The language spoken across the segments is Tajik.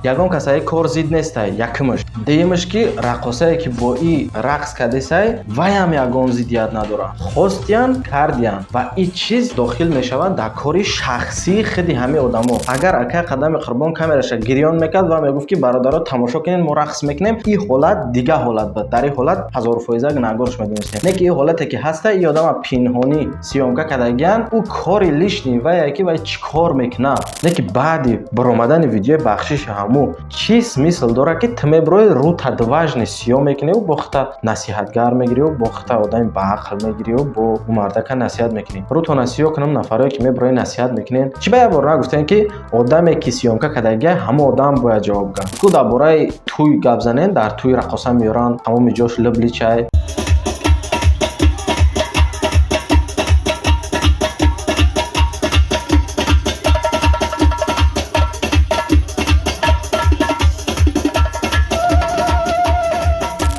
ягон касаи кор зид нестай. Якмаш дуюмаш ки рақосае ки бо и рақс кардесай ваям ягон зиддият надорад. Хостиян кардиян ва ин чиз дохил мешавад дар кори шахсии худи ҳамаи одамо. Агар ака қадами Қурбон камераша гирён мекард ва мегуфт ки бародаро тамошо кунед мо рақс мекунем, ин ҳолат дига ҳолат буд. Дар ин ҳолат 1000% гунаҳгорш медонистем. Не ки ин ҳолате ки ҳаста ин одама пинҳонӣ сиёмка кардагиян ӯ кори лишни вая ки вай чӣ кор мекунад. Не ки баъди баромадани видеои бахшиши ҳамун чӣ смисл дорад ки ту меброи рута дважни сиём мекуниву бо хута насиҳатгар мегириву бо хута одами баақл мегириву бо ӯ мардака насиҳат мекунӣ. Рӯто насиҳат кунам нафаре ки меброи насиҳат мекунен. Чӣ ба ябор нагуфтем ки одаме ки сиёмка кардагия ҳамон одам бояд ҷавобгар. Ку дар бораи туй гап занем, дар туй рақоса меёранд, тамоми ҷош либли чай.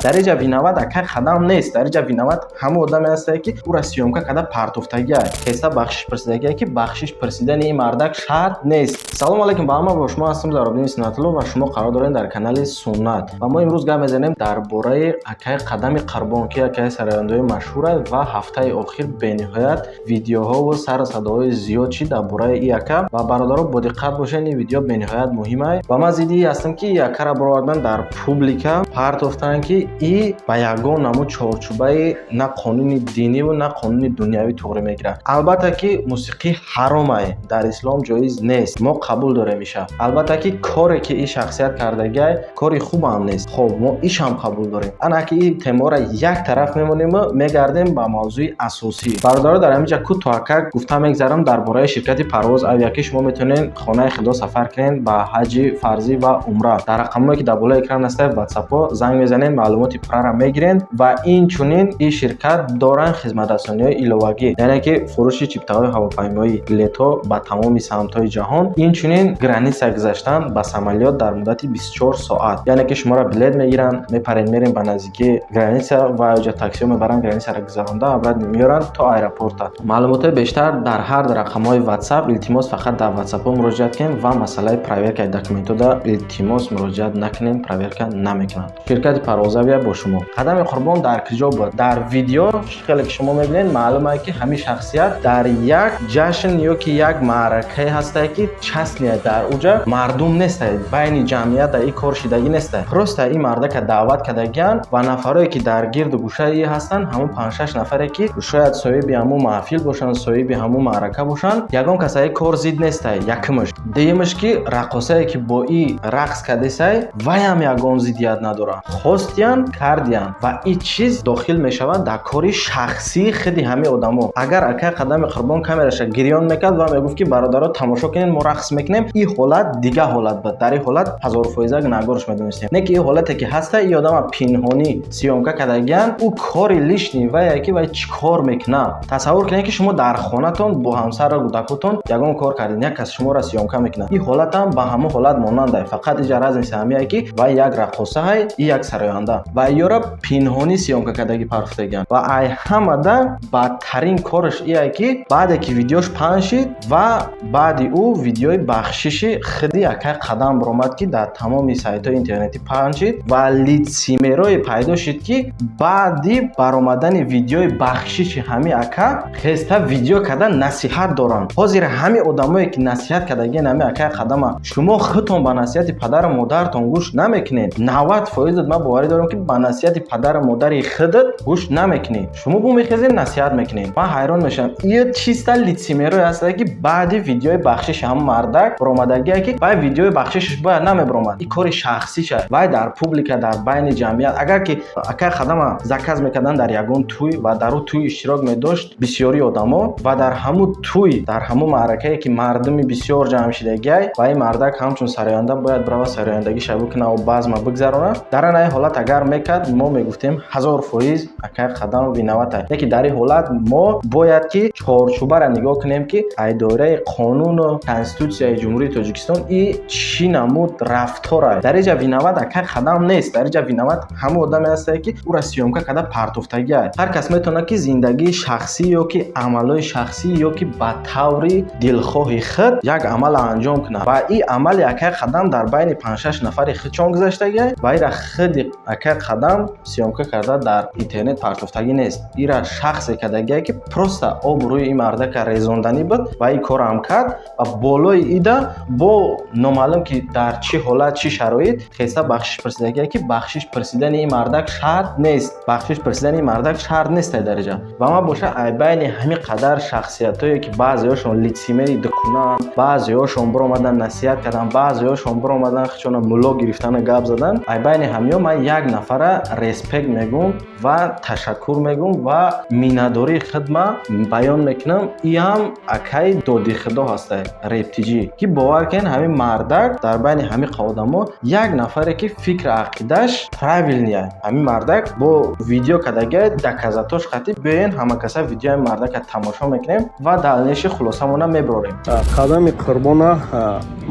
дар инҷа бинавад ака қадам нест. Дар инҷа бинавад ҳамон одаме ҳастае ки ӯра сиёмка карда партофтагия хеста бахшиш прасидагия ки бахшиш прасидани ин мардак шарт нест. Салом алейкум ба ҳама, бо шумо ҳастам Заробдин Суннатулло ва шумо қарор доред дар канали Суннат. Ва мо имрӯз гап мезанем дар бораи акаи Қадами Қурбон ки акаи сарояндаи машҳур аст ва ҳафтаи охир бениҳоят видеоҳо ва сару садоҳои зиёд шид дар бораи ин ака ва бародаро бо диққат бошед. Ин видео бениҳоят муҳим аст ва ман зидди ҳастам ки ин акаро баровардан дар публика партофтанд ки и ба ягон намуд чорчӯбаи на қонуни диниву на қонуни дунявӣ туғри мегирад. Албатта ки мусиқӣ ҳаром аст, дар ислом ҷоиз нест. Мо қабул дорем иша. Албатта ки коре ки ин шахсият кардагиа кори хуб ҳам нест. Хоб мо ишам қабул дорем. Ана ки ин темора як тараф мемонем, мегардем ба мавзӯи асосӣ. Бародаро дар ҳаминҷа кӯтоҳака гуфта мегзарам дар бораи ширкати парвоз авиакӣ. Шумо метавонед хонаи худо сафар кунед ба ҳаҷи фарзӣ ва умра. Дар рақамҳое ки дар болои экран ҳастад WhatsApp занг мезанед, маълумоти пурра мегирен ва инчунин ин ширкат доранд хизматрасониҳои иловагӣ, яъне ки фурӯши чиптаҳои ҳавопаймои билетҳо ба тамоми самтҳои ҷаҳон, инчунин граница гузаштан ба самолёт дар муддати 24 соат, яъне ки шуморо билет мегиранд, мепаред мерем ба наздикии граница ва ҷо таксиҳо мебаранд, границаро гузаронда абрад меёранд то аэропорта. Маълумотои бештар дар ҳар рақамҳои WhatsApp. Илтимос фақат дар WhatsApp муроҷиат кунед ва масъалаи проверкаи документода илтимос муроҷиат накунед, проверка намекунанд. Ширкати парвозавия бо шумо. Қадами Қурбон дар куҷо буд? Дар видео хеле ки шумо мебинед маълум аст ки ҳамин шахсият дар як ҷашн ё ки як маъракае ҳастае ки часние дар уҷа мардум нестае, байни ҷамъият ин кор шидагӣ нестае. Просто ин мардака даъват кардагиян ва нафарое ки дар гирду гӯшаи ҳастанд ҳамон 5-6 нафаре ки шояд соҳиби ҳамон маҳфил бошанд, соҳиби ҳамон маърака бошанд. Ягон касаи кор зид нестае. Якмаш дуюмаш ки рақосае ки бо ин рақс кардесай ваям ягон зиддият надорад. Хостиян кардиян ва ин чиз дохил мешавад дар кори шахсии худи ҳамаи одамо. Агар ака Қадами Қурбон камераша гирён мекард ва мегуфт ки бародаро тамошо кунед, мо рақс мекунем, ин ҳолат дига ҳолат буд. Дар ин ҳолат 1000% гунаҳгорш медонистем. Не ки ин ҳолате ки ҳаста ин одама пинҳонӣ сиёмка кардагиян ӯ кори лишни вая ки вай чӣ кор мекунад. Тасаввур кунед ки шумо дар хонатон бо ҳамсару кӯдакотон ягон кор кардед, як кас шуморо сиёмка мекунад. Ин ҳолатам ба ҳамон ҳолат монанд аст. Фақат инҷа разница ҳамин ки вай як рақоса аст, ин як сароянда ва ёра пинҳонӣ сиёмка кардагӣ партофтагиян. Ва ай ҳамада бадтарин корш ин аст ки баъде ки видеош паҳн шид ва баъди ӯ видеои бахшиши худи акаи Қадам баромад ки дар тамоми сайтҳои интернетӣ паҳн шид ва лицемерое пайдо шид ки баъди баромадани видеои бахшиши ҳамин ака хеста видео карда насиҳат доранд. ҳозир ҳамин одамое ки насиҳат кардагиян ҳамин акаи Қадама, шумо худтон ба насиҳати падару модаратон гӯш намекунед. 90% ман боварӣ дорам ки ба насиҳати падару модари худат гӯш намекунед. шумо бумехезед насиҳат мекунед. ман ҳайрон мешавам. ин чиста лицемерое аст ки баъди видеои бахшиши ҳамон мардак баромадагия ки вай видеои бахшишиш бояд намебаромад. ин кори шахсиша. вай дар публика дар байни ҷамъият агар ки акаи Қадама заказ мекардан дар ягон туй ва дар ӯ туй иштирок медошт бисёри одамо ва дар ҳамон туй дар ҳамон маъракае ки мардуми бисёр ҷамъ шидагиа ва ин мардак ҳамчун сароянда бояд брава сарояндагиша бикунад ва базма бигзаронад. дар ин ҳолат агар агар мекард мо мегуфтем 1000% ака қадам виноват аст. Яки дар ин ҳолат мо бояд ки чорчӯбаро нигоҳ кунем ки айдораи қонуну конститутсияи ҷумҳурии Тоҷикистон и чӣ намуд рафтор аст. Дар инҷа виноват ака қадам нест. Дар инҷа виноват ҳама одаме ҳастае ки ура сиёмка карда партофтагӣ аст. Ҳар кас метавонад ки зиндагии шахсӣ ё ки амалҳои шахсӣ ё ки ба таври дилхоҳи худ як амал анҷом кунад ва ин амали ака қадам дар байни 5-6 нафари худ чон гузаштагӣ аст ва ира худи ака қадам сиёмка карда дар интернет партофтагӣ нест. Ира шахсе кардагие ки просто обрӯи ин мардака резонданӣ буд ва ин корам кард ва болои ида бо номаълум ки дар чӣ ҳолат чӣ шароит хеста бахшиш прасидагие ки бахшиш прасидани ин мардак шарт нест. Бахшиш прасидани ин мардак шарт нест дар инҷа. Ва ма боша ай байни ҳамин қадар шахсиятое ки баъзеҳошон лицемерӣ дукунанд, баъзеҳошон биромадан насиҳат кардан, баъзеҳошон биромадан хичона мулло гирифтана гап задан, ай байни ҳамиҳо ман як нафара респект мегӯм ва ташаккур мегӯм ва миннатдории худ ма баён мекунам. ин ҳам акаи доди худо ҳаста рептиҷӣ ки бовар кунед ҳамин мардак дар байни ҳамин одамо як нафаре ки фикр ақидаш правилни аст. ҳамин мардак бо видео кардагие доказатош қатӣ биёен ҳама каса видеои мардака тамошо мекунем ва далниши хулосамона мебарем. қадами Қурбона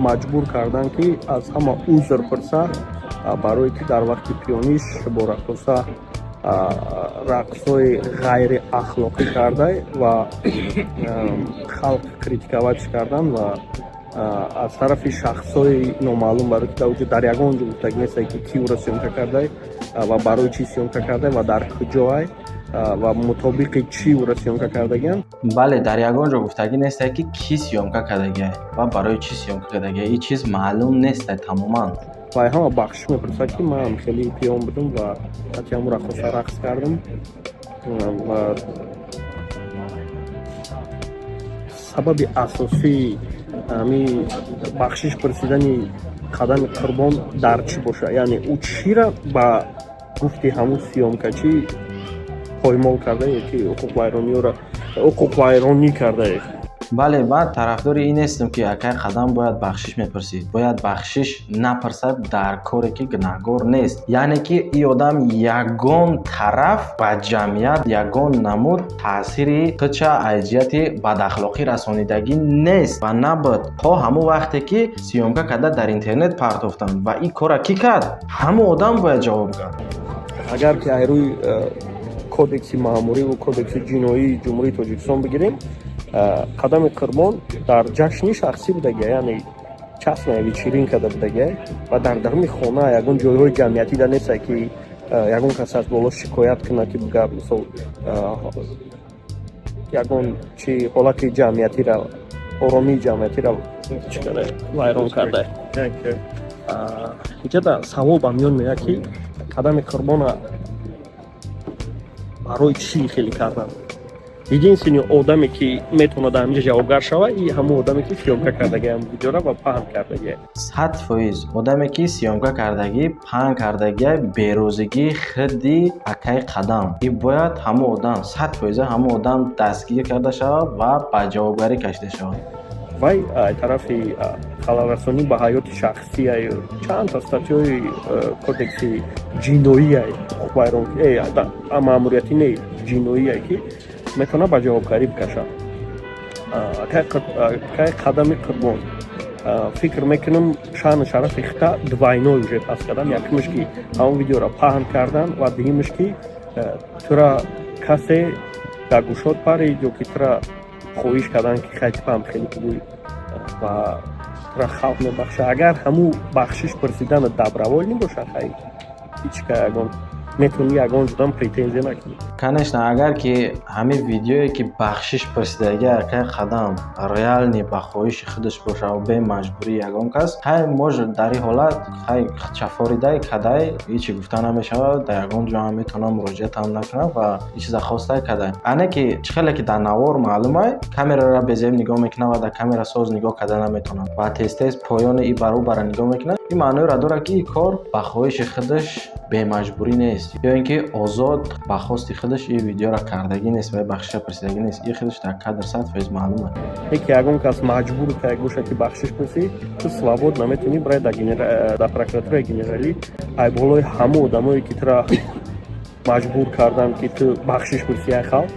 маҷбур кардан ки аз ҳама узр пурса барое ки дар вақти пиёниш бо рақоса рақсҳои ғайри ахлоқӣ карда ва халқ критикаватш кардан ва аз тарафи шахсҳои номаълум барои ки даоҷа дар ягон ҷо гуфтагӣ нестае ки ки ӯро сиёмка кардай ва барои чӣ сиёмка кардай ва дар куҷоай ва мутобиқи чӣ ӯро сиёмка кардагиан. Бале, дар ягон ҷо гуфтагӣ нестае ки кӣ сиёмка кардагие ва барои чӣ сиёмка кардагие. Ин чиз маълум нестае тамоман. Ва ҳама бахшиш мепурсад ки ман хеле пиён будам ва ҳати ҳамун рақоса рақс кардам ва сабаби асосии ҳамин бахшиш пурсидани қадами Қурбон дар чӣ боша? Яъне ӯ чиро ба гуфти ҳамун сиёмкачӣ поймол карда ки ҳуқуқвайронӣ кардае? Бале, ман тарафдори ин нестам ки акай қадам бояд бахшиш мепурсид. Бояд бахшиш напурсад дар коре ки гунаҳгор нест. Яъне ки ин одам ягон тараф ба ҷамъият ягон намуд таъсири худша аз ҷиҳати бадахлоқӣ расонидагӣ нест ва набуд. ҳо ҳамун вақте ки сиёмка карда дар интернет партофтанд ва ин кора кӣ кард? Ҳамун одам бояд ҷавоб гап. Агар ки аз рӯи кодекси маъмурӣ ва кодекси ҷиноии ҷумҳурии Тоҷикистон бигирем, қадами Қурбон дар ҷашни шахсӣ будагия, яъне частная вечеринка будагия ва дар даруни хона ягон ҷойҳои ҷамъиятида нестае ки ягон кас аз боло шикоят кунад ки гап мисол ягон чи ҳолати ҷамъиятиро оромии ҷамъиятиро чӣ кардае вайрон кардае. Инҷа савол ба миён меояд ки қадами Қурбона барои чӣ хеле кардан? Единственный одаме ки метавонад дар инҷа ҷавобгар шавад ин ҳамон одаме ки сиёмка кардагӣ ҳам видеоро ва паҳн кардагӣ. 100% одаме ки сиёмка кардагӣ паҳн кардагӣ берӯзигии худи акай қадам. ин бояд ҳамон одам 100% ҳамон одам дастгир карда шавад ва ба ҷавобгарӣ кашида шавад. Вай тарафи халалрасонӣ ба ҳаёти шахсӣ чандта статьёи кодекси ҷиноия маъмуриятӣ не ҷиноия ки метавонад ба ҷавобгарӣ бикашад. Акай қадами Қурбон фикр мекунам шаъну шарафи худа двойной уже паст кардан. Якумш ки ҳамон видеоро паҳн кардан ва дуюмаш ки тура касе дар гӯшот парид ё ки тура хоҳиш кардан ки хайтипам хеле кубуй ва тура халқ мебахша. Агар ҳамун бахшиш пурсидана дабравол небошад, хай ҳичка ягон метавони ягон ҷудам претензия накунӣ. Конечно, агар ки ҳамин видеое ки бахшиш пурсидагӣ акай қадам реални ба хоҳиши худаш боша ва бе маҷбурии ягон кас, хай мож дар ин ҳолат хай чафоридай кадай ҳичи гуфта намешавад, дар ягон ҷо ҳам метавонам муроҷиатам накунам ва ин чиза хостай кадай. Ане ки чӣ хеле ки дар навор маълумай камераро безеб нигоҳ мекунам ва дар камерасоз нигоҳ карда наметавонам ва тез-тез поёни ин бару бара нигоҳ мекунам. این معنی را داره که این کار با خواهش خودش به مجبوری نیست یا اینکه آزاد با خواست خودش این ویدیو را کردگی نیست و بخشش پرسیدگی نیست. این خودش در 100% معلومه. یکی ягон кас маҷбур ка боша ки бахшиш пурсӣ ту свобод наметунӣ барои дар прокуратураи генералӣ айболои ҳама одамое ки тура маҷбур кардан ки ту бахшиш пурсӣ ай халқ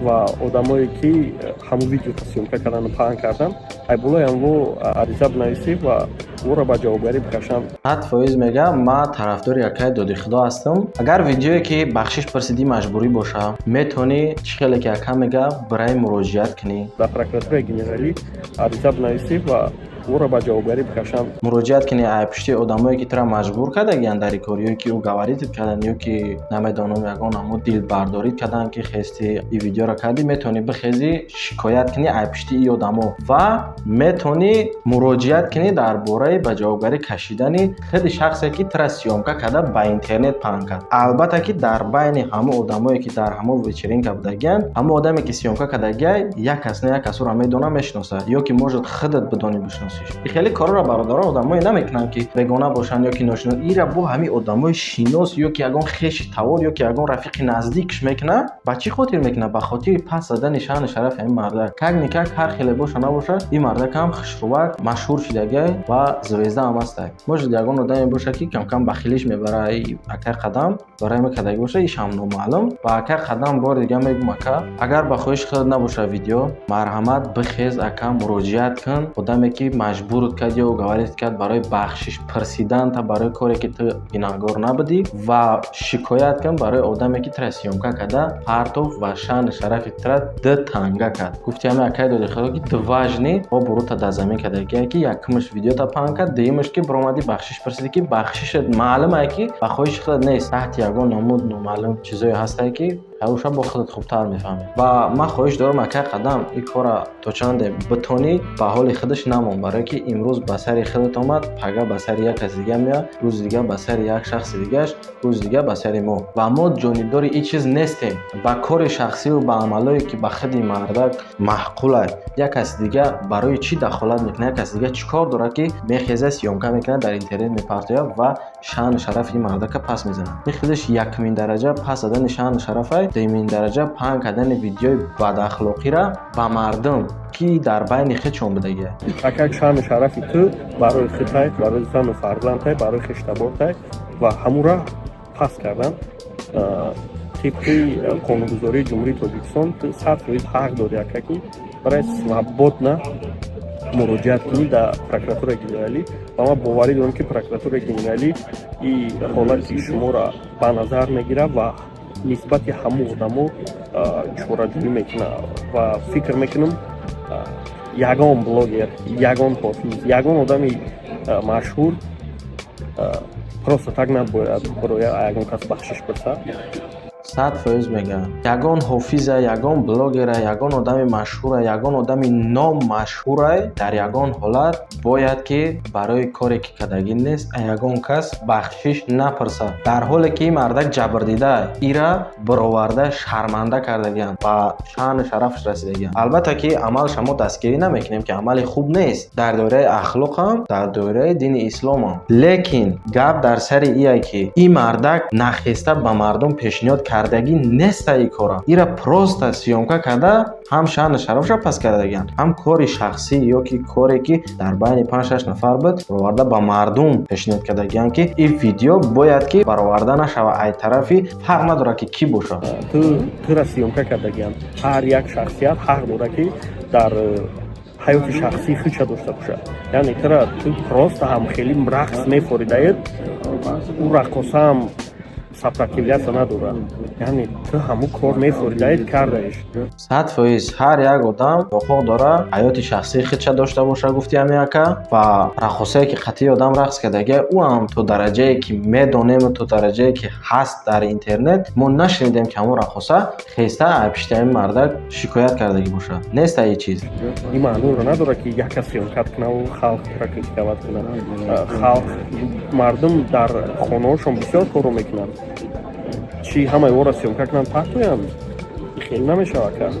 ва одамое ки ҳамун видеоро съёмка кардану паҳн кардан айболои ҳамво ариза бинависӣ ва ӯро ба ҷавобгарӣ бикашанд. ҳад фоиз мега ма тарафдори якай доди худо ҳастам. агар видеое ки бахшиш пурсидӣ маҷбурӣ боша метавонӣ чӣ хеле ки яка мега барои муроҷиат кунӣ дар прокуратураи генералӣ ариза бинависӣ ва ӯро ба ҷавобгарӣ бикашанд. муроҷиат кунӣ ай пишти одамое ки тура маҷбур кардагиянд дар ин кор ё ки ӯ гаваритит кардан ё ки намедонам ягон ҳамун дилбардорит кардан ки хести ин видеоро кардӣ метавонӣ бихезӣ шикоят кунӣ ай пишти ин одамо ва метавонӣ муроҷиат кунӣ дар бораи ба ҷавобгарӣ кашидани худи шахсе ки тура сиёмка карда ба интернет паҳн кард. албатта ки дар байни ҳама одамое ки дар ҳамон вечеринка будагиянд ҳама одаме ки сиёмка кардагия як кас на як касро медона мешиноса ё ки может худат бидонӣ бишносӣ. خیلی کارا را برادران آدمایی نمیکنن که بگونه باشن یا که ناشناس. ایرا با همین آدمای شیناس یا که یگان خیش توار یا که یگان رفیق نزدیکش میکنه. با چی خاطر میکنه؟ به خاطر پس دادن شان شرف این مردک. کاگ نیکاگ هر خیلی باشه نباشه این مردک هم خوشروک مشهور شدگی و زویزده هم است. موجود یگان آدمی باشه که کم کم بخیلش میبره اکر قدم برای مکدگی باشه ایش هم نامعلوم. با اکر قدم بار دیگه میگم که اگر به خواهش خود نباشه ویدیو مرحمت بخیز اکر مراجعت کن. آدمی که مجبورت کرد یا گوارید کرد برای بخشش پرسیدن تا برای کاری که تو گناهکار نبودی و شکایت کن برای آدمی که تر سیومکا کرده پرتو و شان شرف تر د تنگا کرد. گفتی همه اکای دو خدا که تو واجنی با برو تا د زمین کرده که یکمش ویدیو تا پهن کرد دیمش که برآمدی بخشش پرسیدی که بخشش معلومه که با خواهش خود نیست تحت یگان نمود نامعلوم چیزایی هسته که هاوشا با خودت خوبتر میفهمی و من خواهش دارم اکای قدم این کارا تو چند بتونی به حال خودش نمون برای که امروز به سر خودت اومد پگا به سر یک کس دیگه میاد روز دیگه به سر یک شخص دیگهش روز دیگه به سر ما و ما جانبدار این چیز نیستیم. با کار شخصی و با عملایی که به خود مردک معقوله یک کس دیگه برای چی دخالت میکنه یک کس دیگه چیکار داره که میخیزه سیومکا میکنه در اینترنت میپرتوه و شان شرف این مردک پس میزنه. میخیدش یکمین درجه پس دادن شان شرفه دومین درجه پهن کردن ویدیوی بد اخلاقی را با مردم کی در بین خودشون بدهیه. اگر شان شرفی تو برای خودت برای زن و فرزندت برای خشتبارت و همورا پس کردن طبق قانونگذاری جمهوری تاجیکستان تو 100% حق داری که برای свободно مراجعت کنی در پروکراتور گنرالی و ما باوری دارم که پروکراتور گنرالی این حالت شما را به نظر میگیره و نسبت همه آدمو چوره‌جویی میکنه و فکر میکنم یگان بلاگر یگان حافظ یگان آدمی مشهور просто так نباید برای یگان کس بخشش برسه. 100% میگم یگان حافظه یگان بلاگره یگان آدم مشهوره یگان آدم نام مشهوره در یگان حالت باید که برای کاری که کردگی نیست یگان کس بخشش نپرسه در حالی که مردک جبر دیده ایرا برآورده شرمنده کردگیان و شان شرفش رسیدگیان. البته که عمل شما دستگیری نمیکنیم که عمل خوب نیست در دوره اخلاق هم در دوره دین اسلام هم لیکن گپ در سر ایه که این مردک نخسته به مردم پیشنهاد کردگی نیست ای کارا ایرا پروست سیومکا کرده هم شان شرفش پس کردگیان هم کاری شخصی یا که کاری که در بین 5-6 نفر بود برآورده به مردم پیشنهاد کردگیان که این ویدیو باید که برآورده نشود ای طرفی فرق نداره که کی باشه. تو را سیومکا کردگیان هر یک شخصیت حق داره که در حیات شخصی خودش داشته باشه. یعنی تو پروست هم خیلی رقص می‌فوریدید او رقص هم سپرکتیویت نداره یعنی تو همون کار می‌فوریدید کردهش. 100% هر یک آدم حقوق داره حیات شخصی خودش داشته باشه گفتی همین که و رقصایی که قطعی آدم رقص کردگی او هم تو درجه‌ای که میدونیم تو درجه‌ای که هست در اینترنت ما نشنیدیم که همون رقصا خسته پشت این مردک شکایت کردگی باشه نیست این چیز. این معنی رو نداره که یک کسی اون کات کنه و خلق ترکیب کنه. خلق مردم در خانه‌هاشون بسیار کارو میکنن چی همه او را سیومکا کنن پرتویند خیلی نمیشود کرد.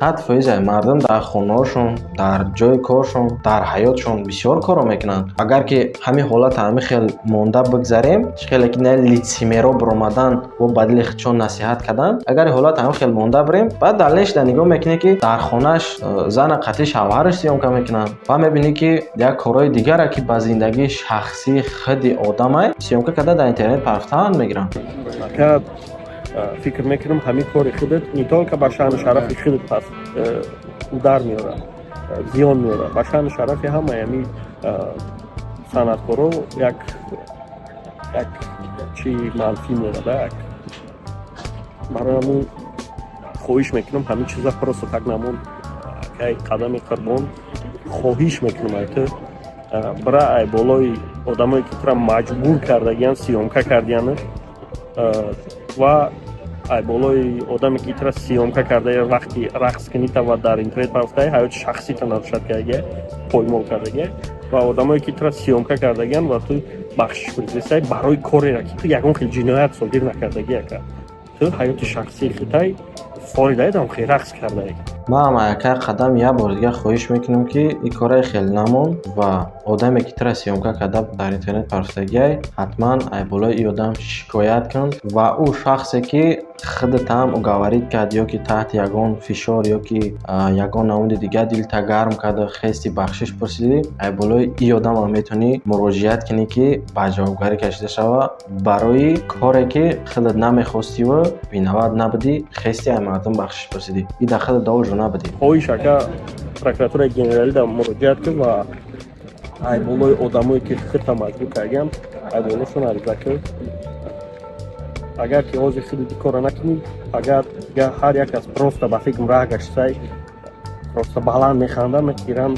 100% мардум дар хонаҳошон, дар ҷои коршон, дар ҳаётшон бисёр коро мекунанд. Агар ки ҳамин ҳолат ҳамин хел монда бигзарем, хеле ки не лицемеро биромадан ва ба дили худшон насиҳат кардан, агар ин ҳолат ҳамин хел монда бирем, баъд дальнешда нигоҳ мекунӣ ки дар хонааш зана қатъи шавҳараш сиёмка мекунанд ва мебинӣ ки як корҳои дигаре ки ба зиндагии шахсии худи одаме сиёмка карда дар интернет парафтан мегиранд. Ака фикр мекунам ҳамин кори худат не толка ба шаъни шарафи худат пас удар меорад, зиён меорад. Ба шаъни шарафи ҳамаи ҳамин санъаткоро як чи манфӣ меорад. Барои ҳамин хоҳиш мекунам ҳамин чиза просто так намон. Акай қадами қурбон хоҳиш мекунам айто бира ай болои одамое ки тура маҷбур кардагиян сиёмка кардияна ва ай болои одаме ки тура сиёмка кардая вақти рақс кунита ва дар интернет парафтаи ҳаёти шахсита навшад кардагия поймол кардагия ва одамое ки тура сиёмка кардагиян ва ту бахшиш бурдисай барои корера ки ту ягон хел ҷиноят содир накардагия ка ту ҳаёти шахсии худай форидаедам хел рақс кардаи. Ман якай қадам як бор дига хоҳиш мекунам ки ин кора хел намон ва одаме ки тура сиёмка карда дар интернет парафтагиай ҳатман ай болои ин одам шикоят кун ва ӯ шахсе ки худатам угаварид кард ё ки таҳти ягон фишор ё ки ягон намуди дига дилта гарм карда хести бахшиш пурсидӣ, ай болои ин одам метавонӣ муроҷиат кунӣ ки ба ҷавобгарӣ кашида шава барои коре ки худат намехостиву бинавбат набудӣ, хести ай мардум бахшиш пурсидӣ. Ин дар худат довужу набудӣ. Хоҳиш ака прокуратураи генералӣ дар муроҷиат кун ва ай болои одамое ки худта маҷбур кардиян ай болошон ариза кун. Агар ки ҳозир худат кора накунӣ, агар ҳар як кас просто ба фикр раҳ гаштсай просто баланд механда мегиранд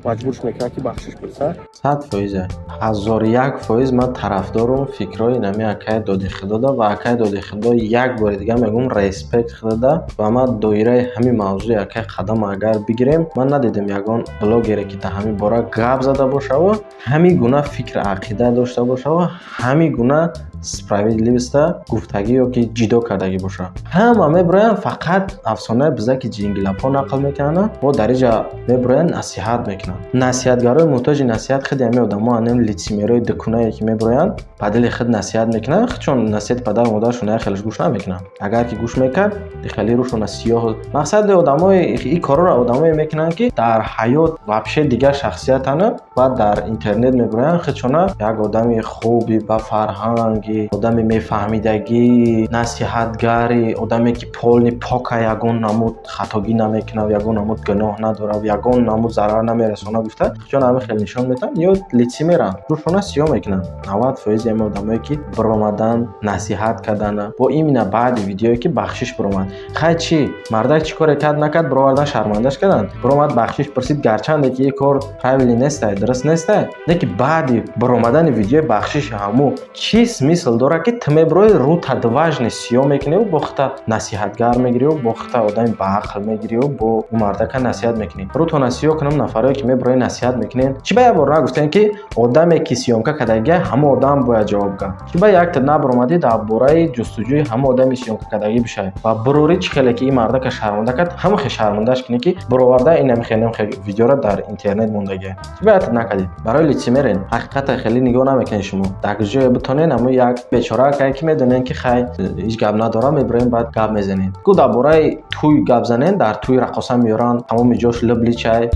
маҷбурш мекунад ки бахшиш пурса. 100%, 1001% ман тарафдорум фикрои нами акай доди худода ва акай доди худо як бори дига мегум респект худода ва ман доираи ҳамин мавзӯи акай қадам агар бигирем, ман надидим ягон блогере ки дар ҳамин бора гап зада бошаву ҳамин гуна фикр ақида дошта бошаву ҳамин гуна справедливиста гуфтагӣ ё ки ҷидо кардагӣ боша. Ҳама мебироянд фақат афсонаи бизаки ҷингилапҳо нақл мекунанд ва дар инҷа мебироянд насиҳат мекунанд. Насиҳатгарои муҳтоҷи насиҳат худи ҳамин одамҳо анем лицемерои дукунае ки мебироянд ба дили худ насиҳат мекунанд, чун насиҳати падару модарашон як хелаш гӯш намекунанд. Агар ки гӯш мекард хеле рӯшона сиёҳ. Мақсади одамои ин корро одамое мекунанд ки дар ҳаёт вобше дигар шахсиятана ва дар интернет мебироянд худшона як одами хуби ба фарҳанги, одами мефаҳмидагӣ, насиҳатгари, одаме ки полни пока ягон намуд хатогӣ намекунад, ягон намуд гуноҳ надорад, ягон намуд зарар намерасонад гуфта худшона ҳамин хел нишон метаванд ё лицемеранд. рӯшона сиёҳ мекунанд. 90% ҳамин одамое ки биромадан насиҳат кардана бо именно баъди видеое ки бахшиш биромад. Хай чӣ мардак чӣ коре кард накард бировардан шармандаш карданд. Биромад бахшиш пурсид гарчанде ки ин кор правилӣ нестай, дуруст нестай. Леки баъди биромадани видеои бахшиши ҳаму чӣ смисл дорад ки ту мебирои рута дважни сиёҳ мекуниву бо хута насиҳатгар мегириву бо хута одами баақл мегириву бо ӯ мардака насиҳат мекунӣ. Рӯтона сиёҳ кунам нафарое ки мебирои насиҳат мекунем. Чӣ ба як бор нагуфтем ки одаме ки сиёмка кардагия ҳама одам бояд ҷавоб гап. Чӣ ба як ту набиромадӣ дар бораи ҷустуҷӯи ҳама одами сиёмка кардагӣ бишавӣ ва бурӯрӣ чӣ хеле ки ин мардака шарманда кард ҳама хел шармандаш кунӣ ки бироварда ин намихел видеоро дар интернет мондагия. Чӣ ба як ту накардӣ? Барои лицемерен. Ҳақиқата хеле нигоҳ намекунед шумо. Дар ҷое битонен ҳамо як бечораакае ки медонен ки хай ҳеҷ гап надорад мебироем баъд гап мезанем. Гӯ дар бораи тӯй гап занен, дар тӯй рақоса меёранд, тамоми ҷош либли чай.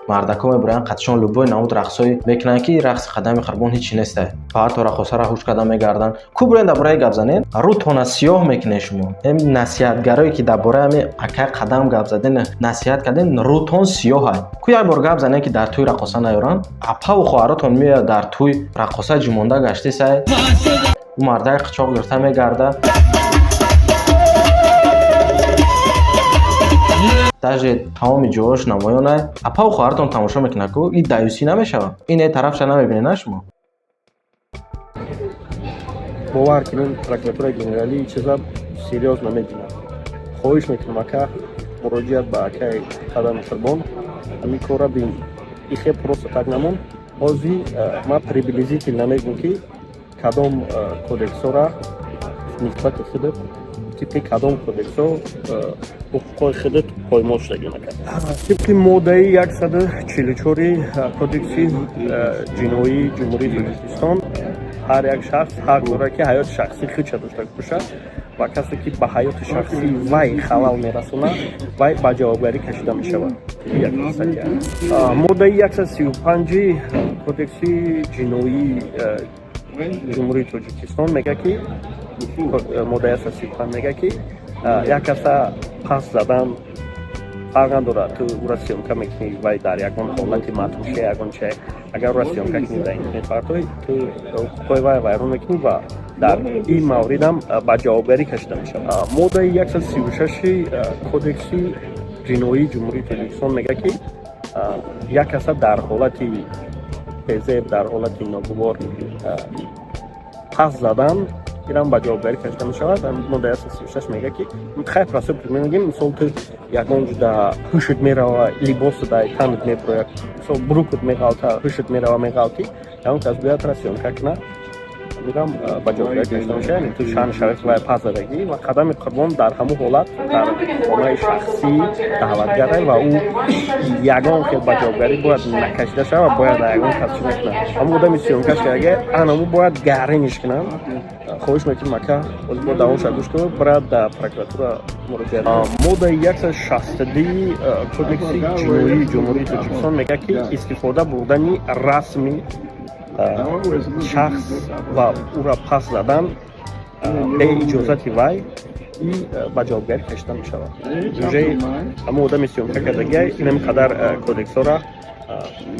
мардако мебироянд қатишон любой намуд рақсҳое мекунанд ки рақси қадами қурбон ҳечи нестай. Фақат то рақосаро ҳуш карда мегарданд. Ку бироен дар бораи гап занен, рӯтона сиёҳ мекунед шумо. Насиҳатгарое ки дар бораи ҳамин акай қадам гап заден, насиҳат карден рӯтон сиёҳад. Ку як бор гап занен ки дар тӯй рақоса наёранд. Апаву хоҳаратон меояд дар тӯй рақоса ҷумонда гаштисай. Ӯ мардаи қичоқ гирфта мегарда. даже тамоми ҷоҳош намоёнад. Апау хоҳартон тамошо мекунад ку ин даюсӣ намешавад. Ин тарафша намебинед на шумо. бовар кунед прокуратураи генералӣ чиза серьёз намебинад. Хоҳиш мекунам ака муроҷиат ба акаи Қадами Қурбон ҳамин кора бин. Ихе просто так намон. Ҳозир ма приблизительно мегӯм ки кадом кодексора нисбати худат типи кадом кодексо ҳуқуқои худат поймол шудагӣ накард. Тибқи моддаи 144 кодекси ҷиноии Ҷумҳурии Тоҷикистон ҳар як шахс ҳақ дорад ки ҳаёти шахсии худша дошта бошад ва касе ки ба ҳаёти шахсии вай халал мерасонад вай ба ҷавобгарӣ кашида мешавад. Моддаи 135 кодекси ҷиноии Ҷумҳурии Тоҷикистон мега ки моддаи 135 мега ки як каса пас задан фарқ надорад ту ура сёмка мекунӣ вай дар ягон ҳолати матбуше ягон че агар ура сёмка кунӣ дар интернет партои ту ҳуқуқои вай вайрон мекунӣ ва дар ин мавридам ба ҷавобгарӣ кашида мешавад. Моддаи 136 кодекси ҷиноии Ҷумҳурии Тоҷикистон мега ки як каса дар ҳолати фезеб дар ҳолати ногувор пас задан ирам ба ҷавобгарӣ кашида мешавад. Моддаи 136 мега ки хайр расоб мегӯем мисол ту ягон ҷуда ҳушут мерава либосу дар танут мепурад мисол брукут меғалта ҳушут мерава меғалтӣ ягон кас гӯяд расёмка куна мирам ба ҷавобгарӣ кашида мешавад. Яъне ту шаъни шарафи вай пас задагӣ ва Қадами Қурбон дар ҳамун ҳолат дар хонаи шахсӣ даъватгар ва ӯ ягон хел ба ҷавобгарӣ бояд накашида шавад ва бояд дар ягон кас чӣ накунад. Ҳамун одами сёмка шудага анаму бояд гариниш кунад. Хоҳиш мекунем ака бо давомша гӯш кунед барад дар прокуратура муроҷиат. Моддаи 162 кодекси ҷиноии Ҷумҳурии Тоҷикистон мега ки истифода бурдани расми шахс ва ӯра пас задан бе иҷозати вай ба ҷавобгарӣ кашида мешавад. Ҷӯҷаи ҳамун одами сёмка кардагия инам қадар кодексора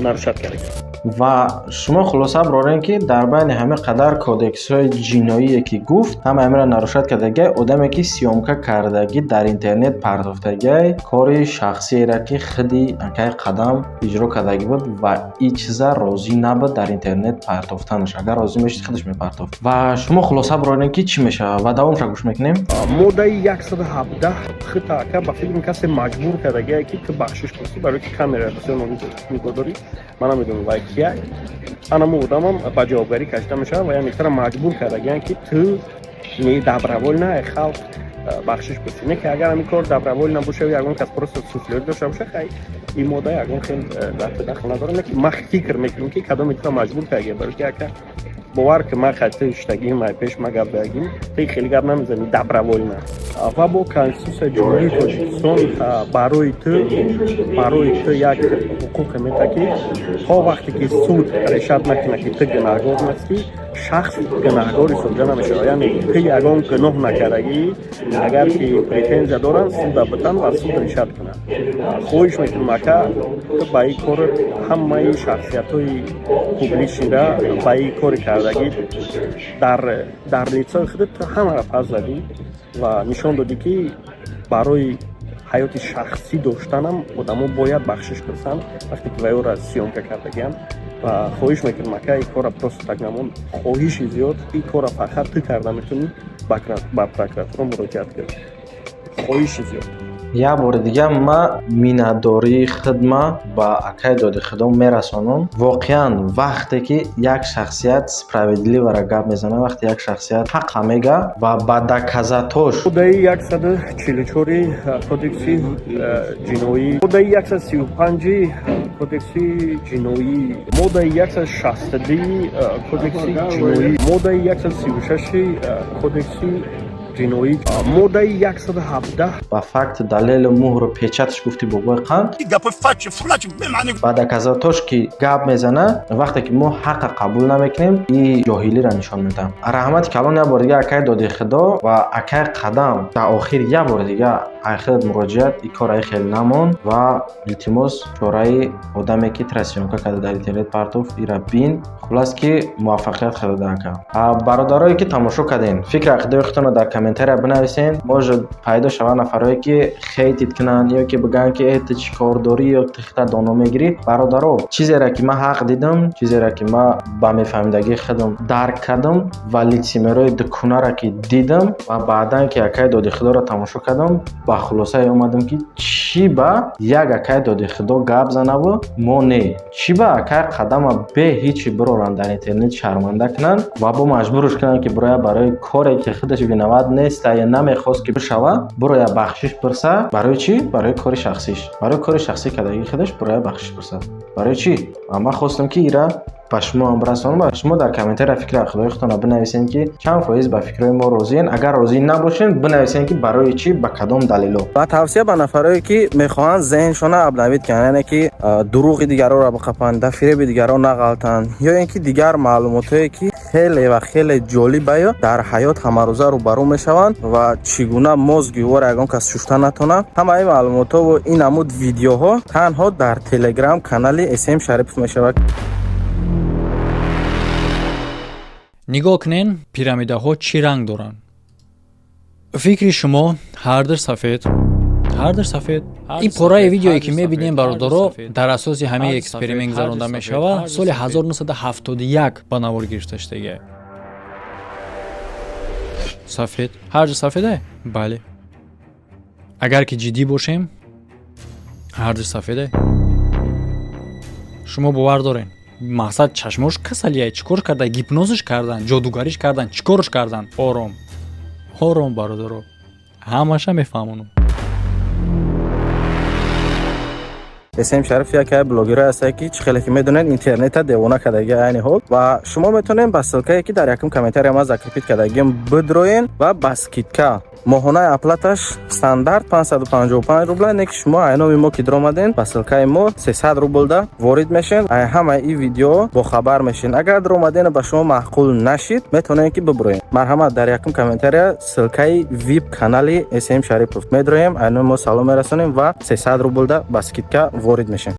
нарушад кардагия. ва шумо хулоса барорем ки дар байни ҳама қадар кодексҳои ҷиноие ки гуфт ҳама амира нарушад кардагия одаме ки сёмка кардагӣ дар интернет партофтагия кори шахсиера ки худи акаи Қадам иҷро кардагӣ буд ва ин чиза розӣ набуд дар интернет партофтанаш. Агар розӣ мешуд худаш мепартофт. ва шумо хулоса барорем ки чӣ мешавад ва давомша гӯш мекунем. Моддаи 117 хита ака ба фикр касе маҷбур кардагия ки ту бахшиш пурсӣ барои ки камера нигоҳдорӣ ман намедонам вай кия анаму одамам ба ҷавобгарӣ кашида мешавад ва яъне тара маҷбур кардагиян ки ту не добровольно халқ бахшиш пурсӣ. Не ки агар ҳамин кор добровольно боша ягон кас просто суфлёрӣ дошта боша хай ин модда ягон хел дахл надорад. Не ки ман фикр мекунам ки кадоме тара маҷбур кардагия барои ки ака бовар ки ман хай ту штагим май пеш ма гап дагим ты хеле гап намезани добровольно. Ва бо Конституцияи Ҷумҳурии Тоҷикистон барои ту як ҳуқуқ мета ки то вақте ки суд решат накуна ки ту гунаҳгор ҳастӣ шахс гунаҳгори суда намешавад. Яъне ту ягон гуноҳ накардагӣ агар ки претензия доранд суда битан ва суд решат кунад. хоҳиш мекунам ака ту ба ин кор ҳамаи шахсиятҳои публичнида ба ин кори кардагӣ дар лицои худат ту ҳамаро пас задӣ ва нишон додӣ ки барои ҳаёти шахсӣ доштанам одамо бояд бахшиш пурсанд вақте ки вайёра сёмка кардагиям. ва хоҳиш мекунам ака ин кора просто так намон хоҳиши зиёд ин кора фақат ту карда метунӣ ба прокуратура муроҷиат кунӣ. хоҳиши зиёд. як бори дига ман миннатдории худма ба акаи Додихудо мерасонам. Воқеан вақте ки як шахсият справедливара гап мезана, вақте як шахсият ҳаққа мега ва ба доказатош. Моддаи 144 кодекси ҷиноии, моддаи 135 кодекси ҷиноии, моддаи 162 кодекси ҷиноии, моддаи 136 кодекси ҷиноӣ, моддаи 117 ба факти далелу муҳру печаташ гуфти бобои Қанд ба доказатош ки гап мезана вақте ки мо ҳаққа қабул намекунем ин ҷоҳилиро нишон медам. Раҳмати калон як бор дига акаи Додихудо ва акаи Қадам дар охир як бор дига айхилат муроҷиат ин кораи хел намон ва илтимос чораи одаме ки трансёмка карда дар интернет партофт ира бин. Хулас ки муваффақият хелода ака. Бародарое ки тамошо кардем, фикри ақидаи худтонро дар комментария бинависен. Можад пайдо шавад нафарое ки хейтит кунанд ё ки бигӯянд ки ту чӣ кор дорӣ ё ту хита доно мегирӣ. Бародаро, чизеро ки ман ҳақ дидам, чизеро ки ман ба мефаҳмидагии худам дарк кардам ва лицемерои дукунаро ки дидам ва баъдан ки акаи Додихудоро тамошо кардам ба хулосае омадам ки чӣ ба як акай доди худо гап занаву мо не, чӣ ба акай қадама бе ҳичи бироранд дар интернет шарманда кунанд ва бо маҷбурш кунанд ки бироя барои коре ки худаш виноват неста я намехост ки бишава бироя бахшиш пурса. Барои чӣ? Барои кори шахсиш, барои кори шахсӣ кардагии худаш бироя бахшиш пурсад. Барои чӣ? Ман хостам ки ира ба шумо ҳам расонам. Ба шумо дар комментария фикри худои худтона бинависед ки чанд фоиз ба фикрҳои мо розиен. Агар розӣ набошед бинависед ки барои чӣ, ба кадом далело. Ва тавсия ба нафарое ки мехоҳанд зеҳншона абнавид кунанд, яъне ки дурӯғи дигарро бақапанд, дар фиреби дигарро нағалтанд, ё ин ки дигар маълумотое ки хеле ва хеле ҷолибаю дар ҳаёт ҳамарӯза рӯбарӯ мешаванд ва чӣ гуна мозги ӯро ягон кас шушта натонад. Ҳамаи маълумотову ин намуд видеоҳо танҳо дар Telegram канали SM Шарипов мешавад. нигоҳ кунен пирамидаҳо чӣ ранг доранд. фикри шумо ҳардир сафед, ҳардир сафед. ин пораи видеое ки мебинем бародаро дар асоси ҳамаи эксперимент гузаронда мешавад соли 1971 ба навор гирифта шудагиа. сафед ҳарҷа сафеде? бале. агар ки ҷиддӣ бошем ҳарҷа сафеде. шумо бовар дорен мақсад чашмош касалияд, чӣ кор кардан, гипнозиш кардан, ҷодугариш кардан, чӣ корш кардан? Ором, ором бародаро, ҳамаша мефаҳмонам. SM Шариф якай блогера ҳастае ки чӣ хеле ки медонед интернета девона кардаги айни ҳол ва шумо метавонед ба ссилкае ки дар якум комментария ма закрепит кардагим бидроен ва ба скидка моҳонаи оплаташ стандарт 555 рубла, не ки шумо айноми мо ки диромаден ба ссилкаи мо 300 рублда ворид мешен. ҳамаи ин видео бохабар мешин. агар диромаден ба шумо маъқул нашид метавонед ки биброен. марҳамат, дар якум комментария ссилкаи VIP канали SM Шарипов медроем, айноми мо салом мерасонем ва 300 рублда ба скидка ворид мешен.